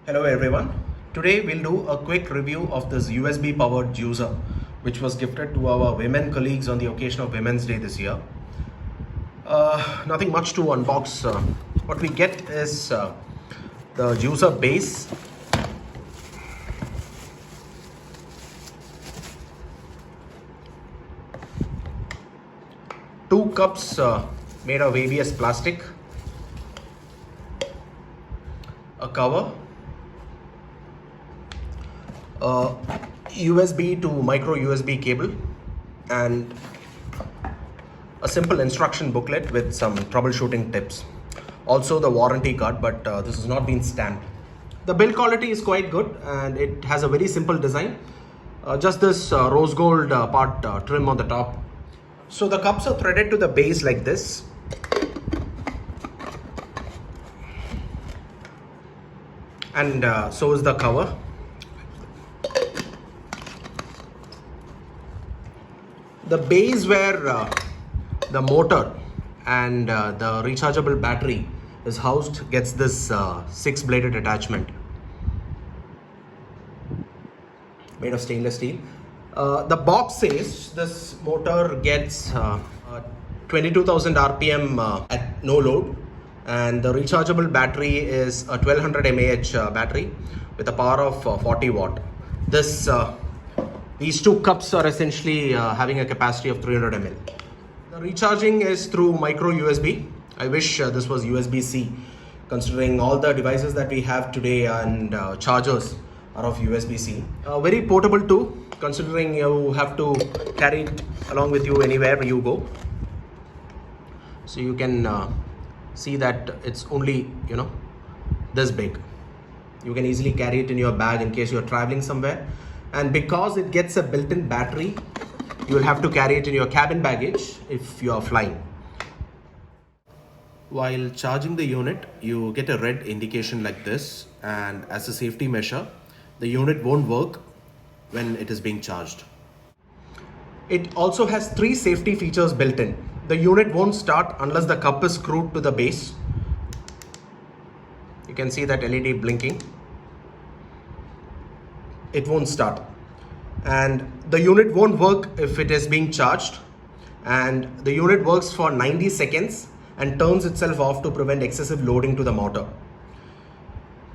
Hello everyone. Today we'll do a quick review of this USB powered juicer which was gifted to our women colleagues on the occasion of Women's Day this year. Nothing much to unbox. What we get is the juicer base, two cups made of ABS plastic, a cover, a USB to micro USB cable, and a simple instruction booklet with some troubleshooting tips. Also the warranty card, but this has not been stamped. The build quality is quite good and it has a very simple design. Just this rose gold part trim on the top. So the cups are threaded to the base like this. And so is the cover. The base where the motor and the rechargeable battery is housed gets this 6-bladed attachment made of stainless steel. The box says this motor gets 22,000 RPM at no load, and the rechargeable battery is a 1200 mAh battery with a power of 40 watt. These two cups are essentially having a capacity of 300 ml. The recharging is through micro USB. I wish this was USB-C, considering all the devices that we have today and chargers are of USB-C. Very portable too, considering you have to carry it along with you anywhere you go. So you can see that it's only, this big. You can easily carry it in your bag in case you're traveling somewhere. And because it gets a built-in battery, you will have to carry it in your cabin baggage if you are flying. While charging the unit, you get a red indication like this, and as a safety measure, the unit won't work when it is being charged. It also has 3 safety features built in. The unit won't start unless the cup is screwed to the base. You can see that LED blinking. It won't start, and the unit won't work if it is being charged, and the unit works for 90 seconds and turns itself off to prevent excessive loading to the motor.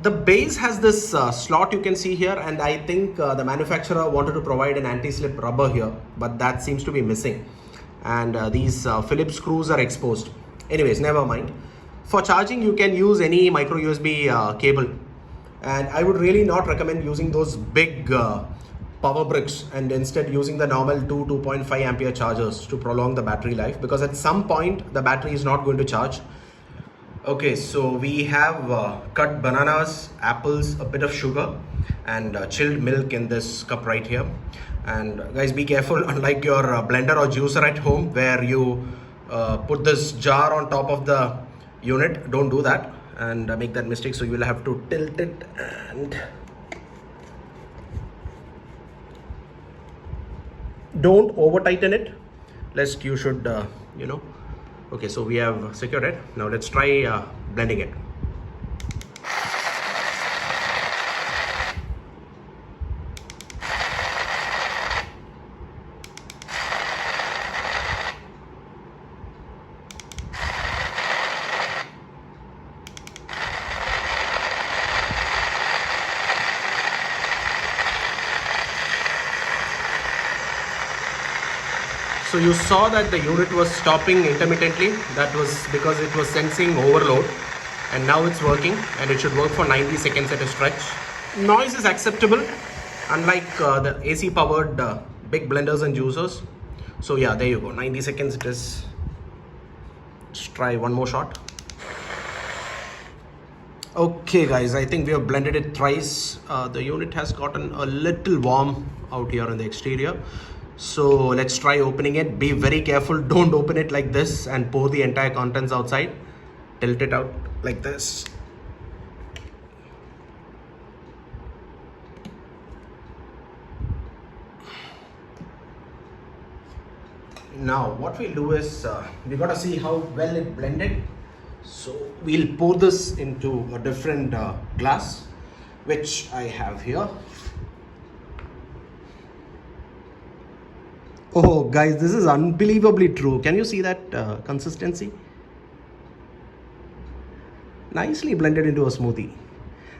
The base has this slot you can see here, and I think the manufacturer wanted to provide an anti-slip rubber here, but that seems to be missing, and these Phillips screws are exposed. Anyways, never mind. For charging, you can use any micro USB cable. And I would really not recommend using those big power bricks and instead using the normal 2.5 ampere chargers to prolong the battery life, because at some point the battery is not going to charge. Okay, so we have cut bananas, apples, a bit of sugar and chilled milk in this cup right here. And guys, be careful, unlike your blender or juicer at home where you put this jar on top of the unit, don't do that and make that mistake. So you will have to tilt it and don't over tighten it, lest you should okay, so we have secured it. Now let's try blending it. So you saw that the unit was stopping intermittently. That was because it was sensing overload, and now it's working, and it should work for 90 seconds at a stretch. Noise is acceptable, unlike the AC powered big blenders and juicers. So yeah, there you go, 90 seconds it is. Let's try one more shot. Okay guys, I think we have blended it thrice. The unit has gotten a little warm out here in the exterior. So let's try opening it. Be very careful, don't open it like this and pour the entire contents outside. Tilt it out like this. Now what we'll do is we got to see how well it blended. So we'll pour this into a different glass which I have here. Oh guys, this is unbelievably true. Can you see that consistency? Nicely blended into a smoothie,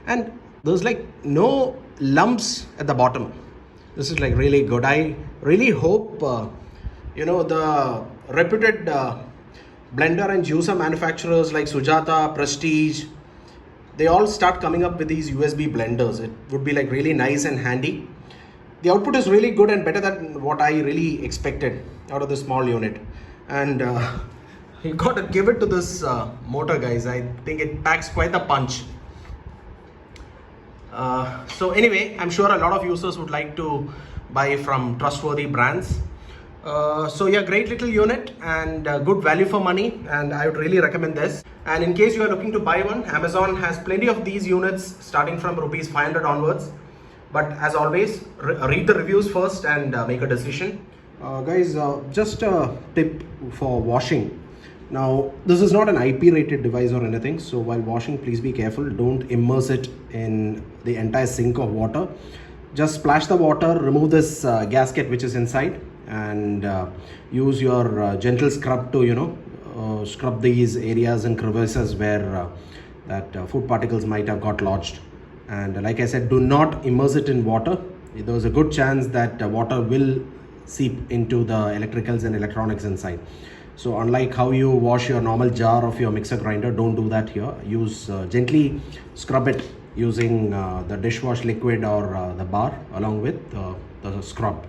and there's like no lumps at the bottom. This is like really good. I really hope the reputed blender and juicer manufacturers like Sujata, Prestige, they all start coming up with these USB blenders. It would be like really nice and handy. The output is really good and better than what I really expected out of the small unit. And you got to give it to this motor, guys. I think it packs quite the punch. So anyway, I'm sure a lot of users would like to buy from trustworthy brands. So yeah, great little unit and good value for money, and I would really recommend this. And in case you are looking to buy one, Amazon has plenty of these units starting from rupees 500 onwards. But as always, read the reviews first and make a decision. Guys, just a tip for washing. Now, this is not an IP rated device or anything, so while washing, please be careful. Don't immerse it in the entire sink of water. Just splash the water, remove this gasket which is inside, and use your gentle scrub to scrub these areas and crevices where that food particles might have got lodged. And like I said, do not immerse it in water. There's a good chance that water will seep into the electricals and electronics inside. So unlike how you wash your normal jar of your mixer grinder, don't do that here. Use gently scrub it using the dishwash liquid or the bar along with the scrub.